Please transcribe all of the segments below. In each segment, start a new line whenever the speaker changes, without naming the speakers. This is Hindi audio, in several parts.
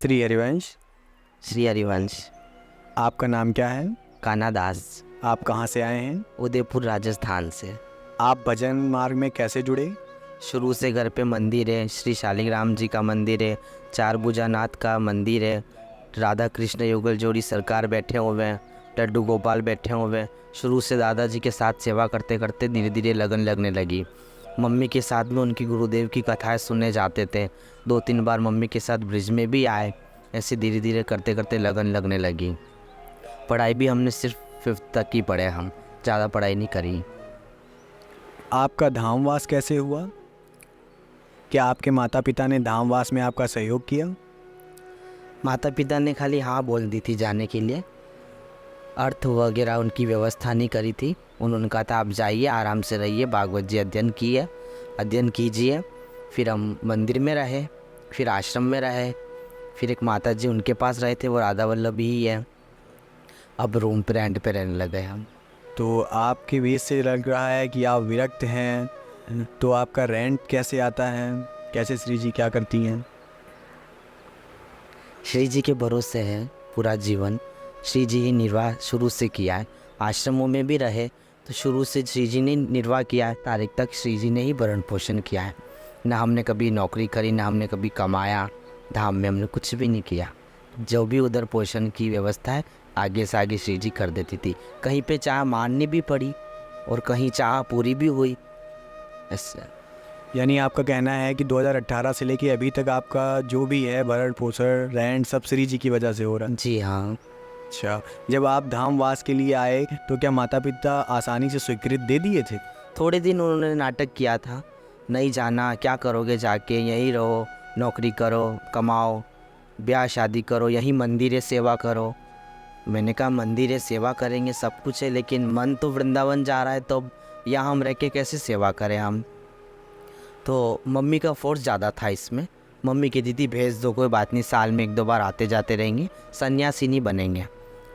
श्री हरिवंश।
श्री हरिवंश।
आपका नाम क्या है?
कान्हा दास।
आप कहाँ से आए हैं?
उदयपुर राजस्थान से।
आप भजन मार्ग में कैसे जुड़े?
शुरू से घर पे मंदिर है, श्री शालिग्राम जी का मंदिर है, चार भुजानाथ का मंदिर है, राधा कृष्ण युगल जोड़ी सरकार बैठे हुए हैं, लड्डू गोपाल बैठे हुए हैं। शुरू से दादाजी के साथ सेवा करते करते धीरे धीरे लगन लगने लगी। मम्मी के साथ में उनकी गुरुदेव की कथाएं सुनने जाते थे। 2-3 बार मम्मी के साथ ब्रिज में भी आए। ऐसे धीरे धीरे करते करते लगन लगने लगी। पढ़ाई भी हमने सिर्फ 5th तक ही पढ़े, हम ज़्यादा पढ़ाई नहीं करी।
आपका धामवास कैसे हुआ? क्या आपके माता पिता ने धामवास में आपका सहयोग किया?
माता पिता ने खाली हाँ बोल दी थी जाने के लिए, अर्थ वगैरह उनकी व्यवस्था नहीं करी थी। उन्होंने कहा था आप जाइए, आराम से रहिए, भागवत जी अध्ययन कीजिए। फिर हम मंदिर में रहे, फिर आश्रम में रहे, फिर एक माता जी उनके पास रहे थे, वो राधा वल्लभी ही है। अब रूम पे रेंट पे रहने लगे हम।
तो आपके वेश से लग रहा है कि आप विरक्त हैं, तो आपका रेंट कैसे आता है? कैसे श्री जी क्या करती हैं?
श्री जी के भरोसे है पूरा जीवन। श्री जी ही निर्वाह शुरू से किया है। आश्रमों में भी रहे तो शुरू से श्री जी ने निर्वाह किया है, तारीख तक श्री जी ने ही भरण पोषण किया है। ना हमने कभी नौकरी करी, ना हमने कभी कमाया, धाम में हमने कुछ भी नहीं किया। जो भी उधर पोषण की व्यवस्था है आगे से आगे श्री जी कर देती थी। कहीं पे चाह माननी भी पड़ी और कहीं चाह पूरी भी हुई। ऐसा
यानी आपका कहना है कि 2018 से लेके अभी तक आपका जो भी है भरण पोषण रेंट सब श्री जी की वजह से हो रहा है?
जी हाँ।
अच्छा, जब आप धामवास के लिए आए तो क्या माता पिता आसानी से स्वीकृत दे दिए थे?
थोड़े दिन उन्होंने नाटक किया था, नहीं जाना, क्या करोगे जाके, यहीं रहो, नौकरी करो, कमाओ, ब्याह शादी करो, यहीं मंदिर है सेवा करो। मैंने कहा मंदिर है सेवा करेंगे, सब कुछ है, लेकिन मन तो वृंदावन जा रहा है, तो यहाँ हम रह के कैसे सेवा करें हम। तो मम्मी का फोर्स ज़्यादा था इसमें। मम्मी कहती थी भेज दो, कोई बात नहीं, साल में 1-2 बार आते जाते रहेंगे, सन्यासी नहीं बनेंगे,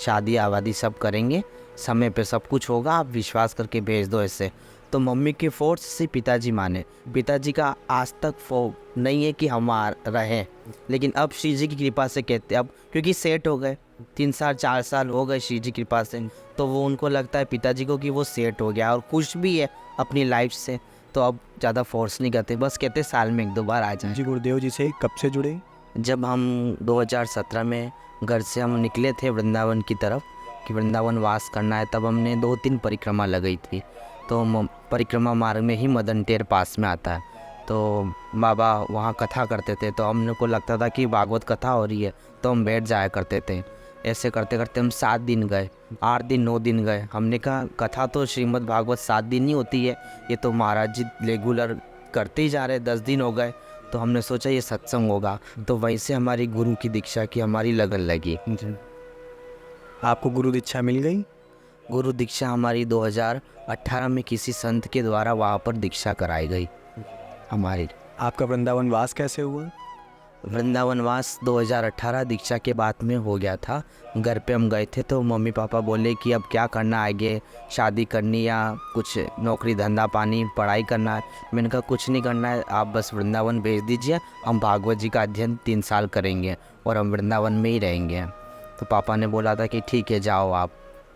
शादी आबादी सब करेंगे, समय पे सब कुछ होगा, आप विश्वास करके भेज दो ऐसे। तो मम्मी के फोर्स से पिताजी माने। पिताजी का आज तक नहीं है कि हम रहें, लेकिन अब श्री जी की कृपा से कहते, अब क्योंकि सेट हो गए, 3 साल 4 साल हो गए श्री जी की कृपा से, तो वो उनको लगता है पिताजी को कि वो सेट हो गया और खुश भी है अपनी लाइफ से। तो अब ज़्यादा फोर्स नहीं करते, बस कहते साल में 1-2 बार आ जाए।
जी, गुरुदेव जी से कब से जुड़े?
जब हम 2017 में घर से हम निकले थे वृंदावन की तरफ कि वृंदावन वास करना है, तब हमने 2-3 परिक्रमा लगाई थी। तो परिक्रमा मार्ग में ही मदन टेर पास में आता है, तो बाबा वहाँ कथा करते थे, तो हमने को लगता था कि भागवत कथा हो रही है, तो हम बैठ जाया करते थे। ऐसे करते करते हम 7 दिन गए, 8 दिन 9 दिन गए। हमने कहा कथा तो श्रीमद् भागवत 7 दिन ही होती है, ये तो महाराज जी रेगुलर करते ही जा रहे, 10 दिन हो गए। तो हमने सोचा ये सत्संग होगा, तो वहीं से हमारी गुरु की दीक्षा की हमारी लगन लगी।
आपको गुरु दीक्षा मिल गई?
गुरु दीक्षा हमारी 2018 में किसी संत के द्वारा वहाँ पर दीक्षा कराई गई हमारी।
आपका वृंदावन वास कैसे हुआ?
वृंदावन वास 2018 दीक्षा के बाद में हो गया था। घर पे हम गए थे तो मम्मी पापा बोले कि अब क्या करना, आगे शादी करनी या कुछ नौकरी धंधा पानी पढ़ाई करना है। मैंने कहा कुछ नहीं करना है, आप बस वृंदावन भेज दीजिए, हम भागवत जी का अध्ययन 3 साल करेंगे और हम वृंदावन में ही रहेंगे। तो पापा ने बोला था कि ठीक है जाओ, आप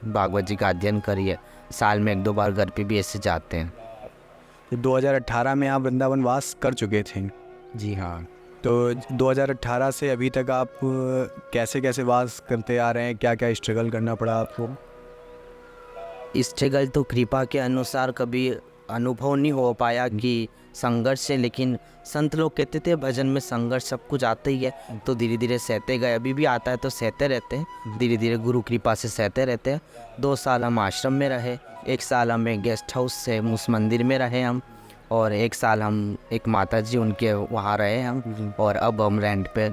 भागवत जी का अध्ययन करिए, साल में 1-2 बार घर पे भी ऐसे जाते हैं।
तो 2018 में आप वृंदावन वास कर चुके थे?
जी हाँ।
तो 2018 से अभी तक आप कैसे कैसे वास करते आ रहे हैं? क्या क्या स्ट्रगल करना पड़ा आपको?
स्ट्रगल तो कृपा के अनुसार कभी अनुभव नहीं हो पाया कि संघर्ष है, लेकिन संत लोग कहते थे भजन में संघर्ष सब कुछ आता ही है, तो धीरे धीरे सहते गए। अभी भी आता है तो सहते रहते हैं, धीरे धीरे गुरु कृपा से सहते रहते हैं। 2 साल हम आश्रम में रहे, 1 साल हमें गेस्ट हाउस से उस मंदिर में रहे हम, और 1 साल हम एक माता जी उनके वहाँ रहे हम, और अब हम रेंट पे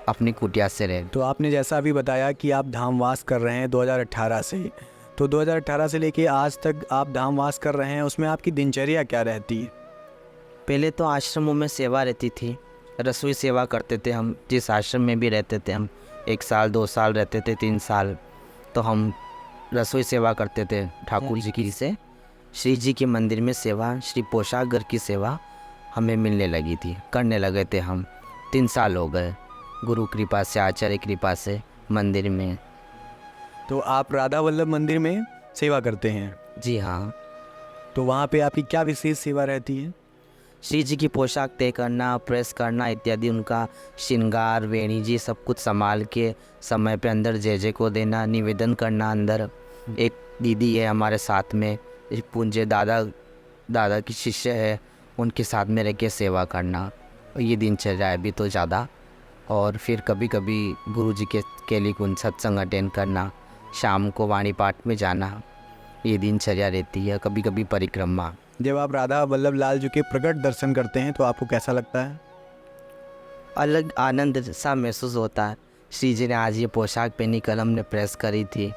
अपनी कुटिया से रहे।
तो आपने जैसा अभी बताया कि आप धामवास कर रहे हैं 2018 से, तो 2018 से लेके आज तक आप धामवास कर रहे हैं, उसमें आपकी दिनचर्या क्या रहती है?
पहले तो आश्रमों में सेवा रहती थी, रसोई सेवा करते थे हम, जिस आश्रम में भी रहते थे हम, 1 साल 2 साल रहते थे, 3 साल, तो हम रसोई सेवा करते थे ठाकुर जी की से। श्री जी के मंदिर में सेवा, श्री पोशाक घर की सेवा हमें मिलने लगी थी, करने लगे थे हम, 3 साल हो गए। गुरु कृपा से, आचार्य कृपा से मंदिर में।
तो आप राधा वल्लभ मंदिर में सेवा करते हैं,
जी हाँ।
तो वहाँ पे आपकी क्या विशेष सेवा रहती है?
श्री जी की पोशाक तय करना, प्रेस करना इत्यादि, उनका श्रृंगार, वेणी जी सब कुछ संभाल के समय पे अंदर जय को देना, निवेदन करना अंदर। एक दीदी है हमारे साथ में, पूज्य दादा की शिष्य है, उनके साथ में रह के सेवा करना, ये दिनचर्या है अभी तो ज़्यादा। और फिर कभी कभी गुरु जी के लिए कुछ सत्संग अटेंड करना, शाम को वाणी पाठ में जाना, ये दिनचर्या रहती है। कभी कभी परिक्रमा।
जब आप राधा वल्लभ लाल जी के प्रकट दर्शन करते हैं तो आपको कैसा लगता है?
अलग आनंद सा महसूस होता है। श्री जी ने आज ये पोशाक पहनी, कल हमने प्रेस करी थी।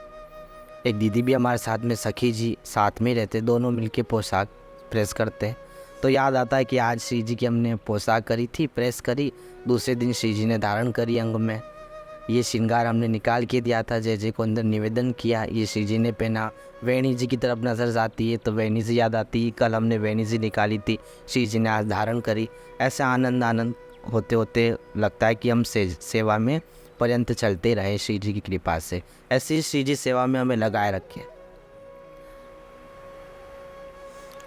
एक दीदी भी हमारे साथ में, सखी जी साथ में रहते, दोनों मिलके पोशाक प्रेस करते। तो याद आता है कि आज श्री जी की हमने पोशाक करी थी, प्रेस करी, दूसरे दिन श्री जी ने धारण करी अंग में। ये श्रृंगार हमने निकाल के दिया था, जय को अंदर निवेदन किया, ये श्री जी ने पहना। वेणी जी की तरफ नज़र जाती है तो वेणी जी याद आती है, कल हमने वेणी जी निकाली थी, श्री जी ने आज धारण करी। ऐसे आनंद होते होते लगता है कि हम सेवा में पर्यंत चलते रहे श्री जी की कृपा से। ऐसी श्री जी सेवा में हमें लगाए रखें।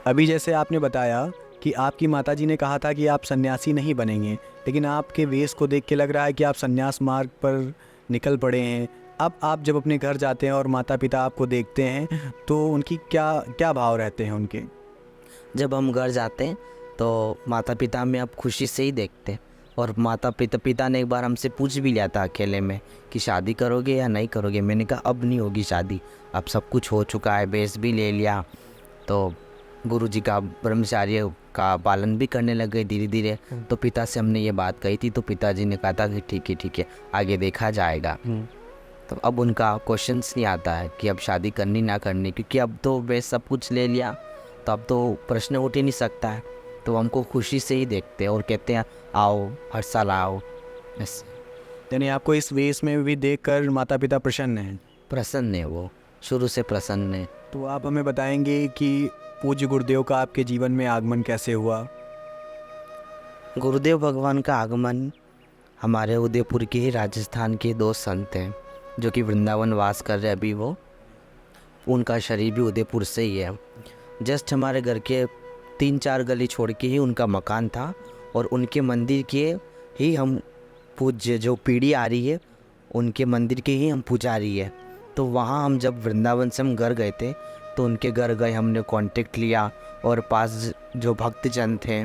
अभी जैसे आपने बताया कि आपकी माताजी ने कहा था कि आप सन्यासी नहीं बनेंगे, लेकिन आपके वेश को देख के लग रहा है कि आप सन्यास मार्ग पर निकल पड़े हैं। अब आप जब अपने घर जाते हैं और माता पिता आपको देखते हैं तो उनकी क्या भाव रहते हैं उनके?
जब हम घर जाते हैं तो माता पिता हमें अब खुशी से ही देखते हैं। और माता पिता ने एक बार हमसे पूछ भी लिया था अकेले में कि शादी करोगे या नहीं करोगे। मैंने कहा अब नहीं होगी शादी, अब सब कुछ हो चुका है, बेस भी ले लिया, तो गुरु जी का ब्रह्मचार्य का पालन भी करने लग गए धीरे धीरे। तो पिता से हमने ये बात कही थी तो पिताजी ने कहा था कि ठीक है आगे देखा जाएगा। तो अब उनका क्वेश्चंस नहीं आता है कि अब शादी करनी ना करनी, क्योंकि अब तो बेस सब कुछ ले लिया, तो अब तो प्रश्न उठ ही नहीं सकता है। तो हमको खुशी से ही देखते हैं और कहते हैं आओ, हर साल आओ। ऐसे
यानी आपको इस वेश में भी देखकर माता पिता प्रसन्न हैं?
प्रसन्न है, वो शुरू से प्रसन्न है।
तो आप हमें बताएंगे कि पूज्य गुरुदेव का आपके जीवन में आगमन कैसे हुआ?
गुरुदेव भगवान का आगमन हमारे उदयपुर के ही राजस्थान के दो संत हैं जो कि वृंदावन वास कर रहे अभी वो, उनका शरीर भी उदयपुर से ही है। जस्ट हमारे घर के 3-4 गली छोड़ के ही उनका मकान था और उनके मंदिर के ही हम पूज्य, जो पीढ़ी आ रही है उनके मंदिर के ही हम पुजारी है। तो वहाँ हम जब वृंदावन से हम घर गए थे तो उनके घर गए, हमने कांटेक्ट लिया और पास जो भक्तजन थे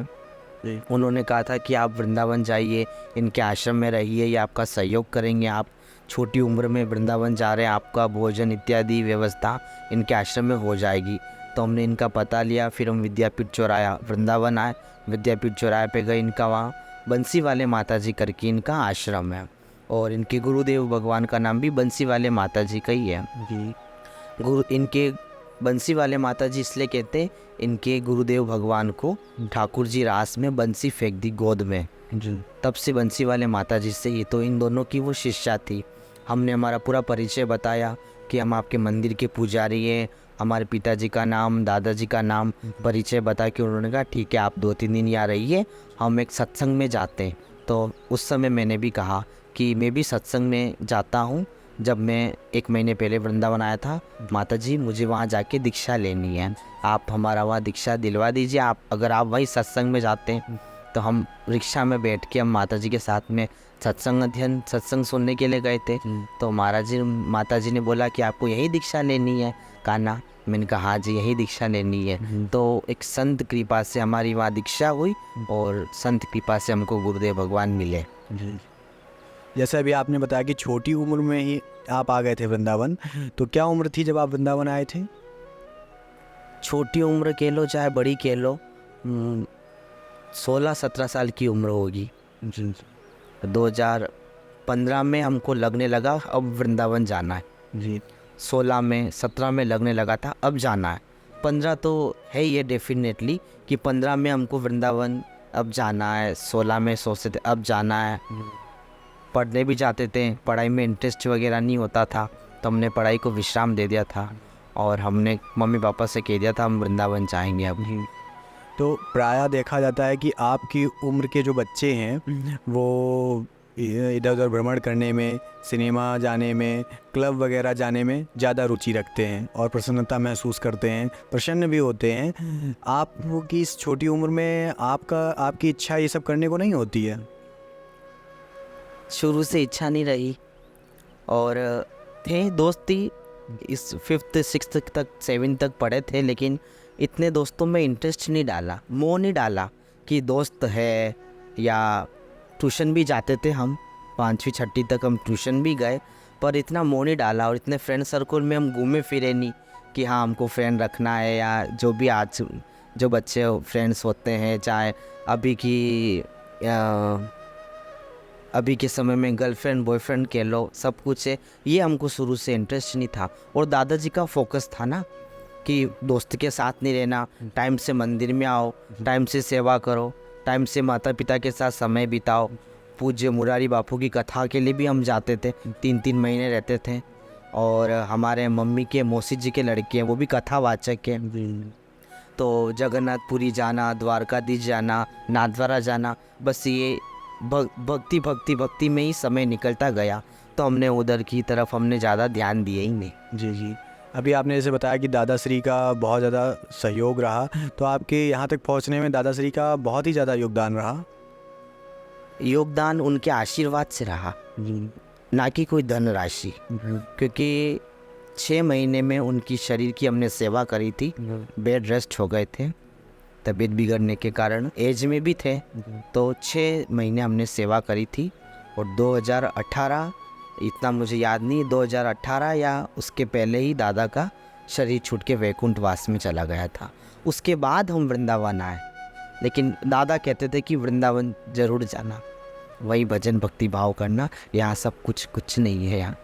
उन्होंने कहा था कि आप वृंदावन जाइए, इनके आश्रम में रहिए, ये आपका सहयोग करेंगे, आप छोटी उम्र में वृंदावन जा रहे हैं, आपका भोजन इत्यादि व्यवस्था इनके आश्रम में हो जाएगी। तो हमने इनका पता लिया, फिर हम विद्यापीठ चौराया वृंदावन आए, विद्यापीठ चौराहे पे गए, इनका वहाँ बंसी वाले माता जी करके इनका आश्रम है और इनके गुरुदेव भगवान का नाम भी बंसी वाले माता जी का ही है। इनके बंसी वाले माता जी इसलिए कहते हैं, इनके गुरुदेव भगवान को ठाकुर जी रास में बंसी फेंक दी गोद में, तब से बंसी वाले माता जी से ही। तो इन दोनों की वो शिष्या थी। हमने हमारा पूरा परिचय बताया कि हम आपके मंदिर के पुजारी हैं, हमारे पिताजी का नाम, दादाजी का नाम, परिचय बता के उन्होंने कहा ठीक है आप 2-3 दिन यहाँ रहिए, हम एक सत्संग में जाते हैं। तो उस समय मैंने भी कहा कि मैं भी सत्संग में जाता हूँ। जब मैं 1 महीने पहले वृंदावन आया था, माता जी मुझे वहाँ जाके दीक्षा लेनी है, आप हमारा वहाँ दीक्षा दिलवा दीजिए। आप अगर आप वही सत्संग में जाते हैं तो हम रिक्शा में बैठ के हम माता जी के साथ में सत्संग सुनने के लिए गए थे। तो माता जी ने बोला कि आपको यही दीक्षा लेनी है कान्हा? मैंने कहा हाँ जी यही दीक्षा लेनी है। तो एक संत कृपा से हमारी वहाँ दीक्षा हुई और संत कृपा से हमको गुरुदेव भगवान मिले।
जैसे अभी आपने बताया कि छोटी उम्र में ही आप आ गए थे वृंदावन, तो क्या उम्र थी जब आप वृंदावन आए थे?
छोटी उम्र कह लो चाहे बड़ी कह लो, 16-17 साल की उम्र होगी। 2015 में हमको लगने लगा अब वृंदावन जाना है
जी।
17 में लगने लगा था अब जाना है। 15 तो है ये डेफिनेटली कि 15 में हमको वृंदावन अब जाना है, 16 में सोचते थे अब जाना है। पढ़ने भी जाते थे, पढ़ाई में इंटरेस्ट वगैरह नहीं होता था तो हमने पढ़ाई को विश्राम दे दिया था और हमने मम्मी पापा से कह दिया था हम वृंदावन जाएंगे अब।
तो प्रायः देखा जाता है कि आपकी उम्र के जो बच्चे हैं वो इधर उधर भ्रमण करने में, सिनेमा जाने में, क्लब वगैरह जाने में ज़्यादा रुचि रखते हैं और प्रसन्नता महसूस करते हैं, प्रसन्न भी होते हैं। आपकी इस छोटी उम्र में आपकी इच्छा ये सब करने को नहीं होती है?
शुरू से इच्छा नहीं रही, और थे दोस्ती इस 5th 6th तक 7th तक पढ़े थे, लेकिन इतने दोस्तों में इंटरेस्ट नहीं डाला, मोह नहीं डाला कि दोस्त है। या ट्यूशन भी जाते थे हम, 5वीं 6ठी तक हम ट्यूशन भी गए, पर इतना मोह नहीं डाला। और इतने फ्रेंड सर्कल में हम घूमे फिरे नहीं कि हाँ हमको फ्रेंड रखना है, या जो भी आज जो बच्चे फ्रेंड्स होते हैं, चाहे अभी के समय में गर्लफ्रेंड बॉयफ्रेंड कह लो, सब कुछ है, ये हमको शुरू से इंटरेस्ट नहीं था। और दादाजी का फोकस था ना कि दोस्त के साथ नहीं रहना, टाइम से मंदिर में आओ, टाइम से सेवा करो, टाइम से माता पिता के साथ समय बिताओ। पूज्य मुरारी बापू की कथा के लिए भी हम जाते थे, 3-3 महीने रहते थे। और हमारे मम्मी के मौसी जी के लड़के हैं, वो भी कथावाचक हैं, तो जगन्नाथपुरी जाना, द्वारकाधीश जाना, नाथद्वारा जाना, बस ये भक्ति भक्ति भक्ति में ही समय निकलता गया। तो हमने उधर की तरफ हमने ज़्यादा ध्यान दिए ही नहीं।
जी जी। अभी आपने जैसे बताया कि दादाश्री का बहुत ज़्यादा सहयोग रहा, तो आपके यहाँ तक पहुँचने में दादाश्री का बहुत ही ज़्यादा योगदान रहा?
योगदान उनके आशीर्वाद से रहा, ना कि कोई धनराशि। क्योंकि 6 महीने में उनकी शरीर की हमने सेवा करी थी, बेड रेस्ट हो गए थे तबीयत बिगड़ने के कारण, एज में भी थे, तो 6 महीने हमने सेवा करी थी। और 2018, इतना मुझे याद नहीं, 2018 या उसके पहले ही दादा का शरीर छूट के वैकुंठ वास में चला गया था। उसके बाद हम वृंदावन आए, लेकिन दादा कहते थे कि वृंदावन ज़रूर जाना, वही भजन भक्ति भाव करना, यहाँ सब कुछ नहीं है, यहाँ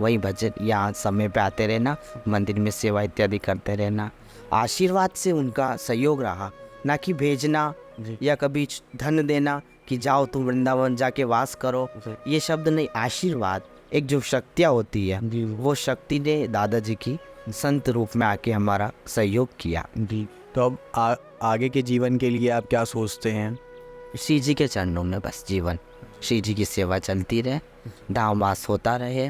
वही भजन, यहाँ समय पे आते रहना, मंदिर में सेवा इत्यादि करते रहना। आशीर्वाद से उनका सहयोग रहा, ना कि भेजना या कभी धन देना कि जाओ तुम वृंदावन जाके वास करो, ये शब्द नहीं। आशीर्वाद, एक जो शक्तियाँ होती है, वो शक्ति ने दादाजी की संत रूप में आके हमारा सहयोग किया।
तो अब आगे के जीवन के लिए आप क्या सोचते हैं?
श्री जी के चरणों में बस जीवन, श्री जी की सेवा चलती रहे, धाम वास होता रहे,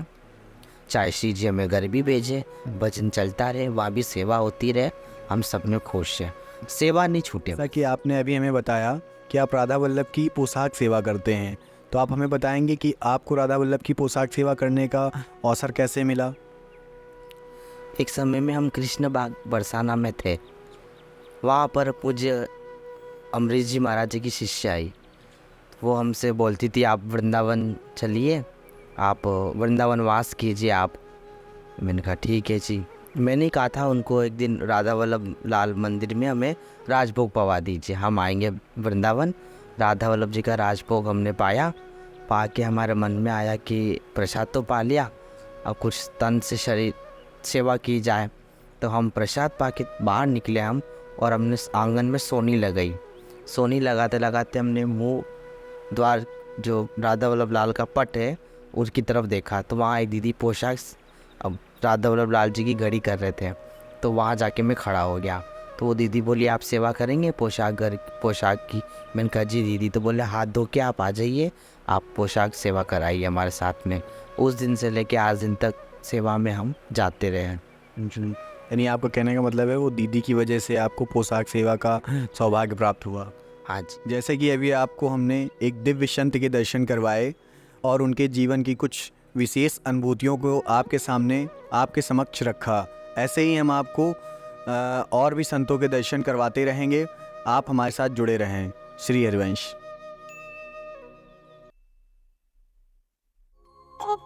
चाहे श्री जी हमें घर भी भेजे, भजन चलता रहे, वहाँ भी सेवा होती रहे, हम सब में खुश हैं, सेवा नहीं छूटे।
जैसा कि आपने अभी हमें बताया कि आप राधा वल्लभ की पोशाक सेवा करते हैं, तो आप हमें बताएंगे कि आपको राधा वल्लभ की पोशाक सेवा करने का अवसर कैसे मिला?
एक समय में हम कृष्ण बाग बरसाना में थे, वहाँ पर पूज्य अमरीश जी महाराज जी की शिष्य आई, वो हमसे बोलती थी आप वृंदावन चलिए, आप वृंदावन वास कीजिए आप। मैंने कहा ठीक है जी। मैंने कहा था उनको एक दिन राधा वल्लभ लाल मंदिर में हमें राजभोग पवा दीजिए, हम आएंगे वृंदावन। राधा वल्लभ जी का राजभोग हमने पा के हमारे मन में आया कि प्रसाद तो पा लिया, अब कुछ तन से शरीर सेवा की जाए। तो हम प्रसाद पा के बाहर निकले हम, और हमने आंगन में सोनी लगाई। सोनी लगाते लगाते हमने मुँह द्वार जो राधा वल्लभ लाल का पट है उसकी तरफ देखा, तो वहाँ एक दीदी पोशाक, अब राधा वल्लभ लाल जी की घड़ी कर रहे थे, तो वहाँ जाके मैं खड़ा हो गया। तो वो दीदी बोली आप सेवा करेंगे पोशाक की? मैंने कहा जी दीदी। तो बोले हाथ धो के आप आ जाइए, आप पोशाक सेवा कराइए हमारे साथ में। उस दिन से लेके आज दिन तक सेवा में हम जाते रहे हैं।
यानी आपका कहने का मतलब है वो दीदी की वजह से आपको पोशाक सेवा का सौभाग्य प्राप्त हुआ।
हाँ जी।
जैसे कि अभी आपको हमने एक दिव्य संत के दर्शन करवाए और उनके जीवन की कुछ विशेष अनुभूतियों को आपके सामने आपके समक्ष रखा, ऐसे ही हम आपको और भी संतों के दर्शन करवाते रहेंगे। आप हमारे साथ जुड़े रहें। श्री हरिवंश।
Oh,